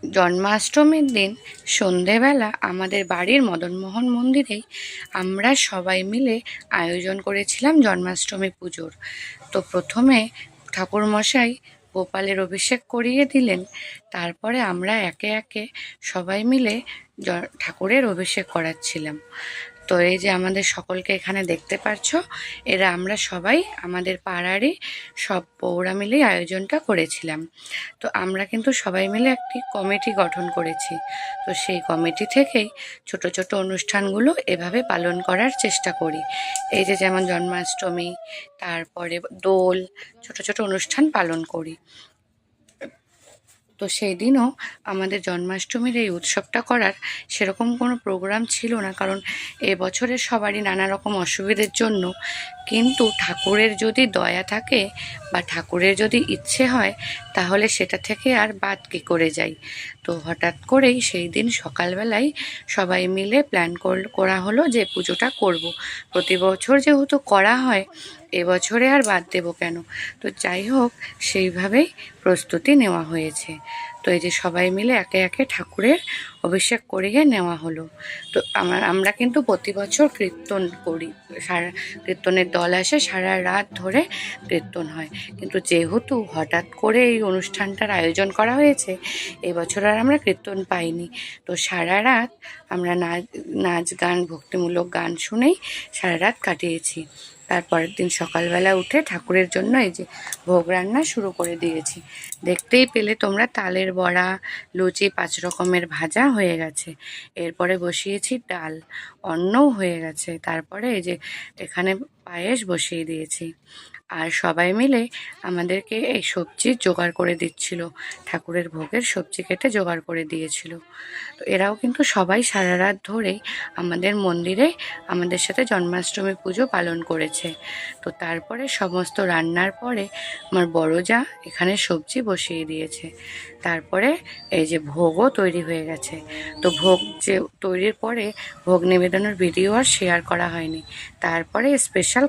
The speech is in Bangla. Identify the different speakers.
Speaker 1: জন্মাষ্টমীর দিন সন্ধেবেলা আমাদের বাড়ির মদনমোহন মন্দিরেই আমরা সবাই মিলে আয়োজন করেছিলাম জন্মাষ্টমী পুজোর। তো প্রথমে ঠাকুরমশাই গোপালের অভিষেক করিয়ে দিলেন, তারপরে আমরা একে একে সবাই মিলে ঠাকুরের অভিষেক করাচ্ছিলাম। তো এই যে আমাদের সকলকে এখানে দেখতে পাচ্ছ, এরা আমরা সবাই আমাদের পাড়ারই সব বউরা মিলেই আয়োজনটা করেছিলাম। তো আমরা কিন্তু সবাই মিলে একটি কমিটি গঠন করেছি। তো সেই কমিটি থেকেই ছোট ছোট অনুষ্ঠানগুলো এভাবে পালন করার চেষ্টা করি। এই যে যেমন জন্মাষ্টমী, তারপরে দোল, ছোট ছোট অনুষ্ঠান পালন করি। তো সেই দিনও আমাদের জন্মাষ্টমীর এই উৎসবটা করার সেরকম কোনো প্রোগ্রাম ছিল না, কারণ এবছরে সবারই নানা রকম অসুবিধার জন্য। কিন্তু ঠাকুরের যদি দয়া থাকে বা ঠাকুরের যদি ইচ্ছে হয়, তাহলে সেটা থেকে আর বাদ কী করে যাই। তো হঠাৎ করেই সেই দিন সকালবেলায় সবাই মিলে প্ল্যান করা হলো যে পুজোটা করব। প্রতি বছর যেহেতু করা হয়, এবছরে আর বাদ দেব কেন। তো যাই হোক, সেইভাবেই প্রস্তুতি নেওয়া হয়েছে। তো এই যে সবাই মিলে একে একে ঠাকুরের অভিষেক করিয়ে নেওয়া হলো। তো আমরা কিন্তু প্রতি বছর কীর্তন করি, কীর্তনের দল আসে, সারা রাত ধরে কীর্তন হয়। কিন্তু যেহেতু হঠাৎ করে এই অনুষ্ঠানটার আয়োজন করা হয়েছে, এবছর আর আমরা কীর্তন পাইনি। তো সারা রাত আমরা নাচ গান, ভক্তিমূলক গান শুনেই সারা রাত কাটিয়েছি। তারপরের দিন সকালবেলা উঠে ঠাকুরের জন্য এই যে ভোগ রান্না শুরু করে দিয়েছি। দেখতেই পেলে তোমরা, তালের বড়া, লুচি, 5 রকমের ভাজা হয়ে গেছে। এরপরে বসিয়েছি ডাল, অন্নও হয়ে গেছে। তারপরে এই যে এখানে পায়েস বসিয়ে দিয়েছি। আর সবাই মিলে আমাদেরকে এই সবজি জোগাড় করে দিচ্ছিল, ঠাকুরের ভোগের সবজি কেটে জোগাড় করে দিয়েছিল। তো এরাও কিন্তু সবাই সারা রাত ধরেই আমাদের মন্দিরে আমাদের সাথে জন্মাষ্টমী পুজো পালন করেছে। তো তারপরে সমস্ত রান্নার পরে আমার বড় যা এখানে সবজি বসিয়ে দিয়েছে। তারপরে এই যে ভোগও তৈরি হয়ে গেছে। তো ভোগ যে তৈরির পরে ভোগ নিবেদনের ভিডিও আর শেয়ার করা হয়নি। তারপরে স্পেশাল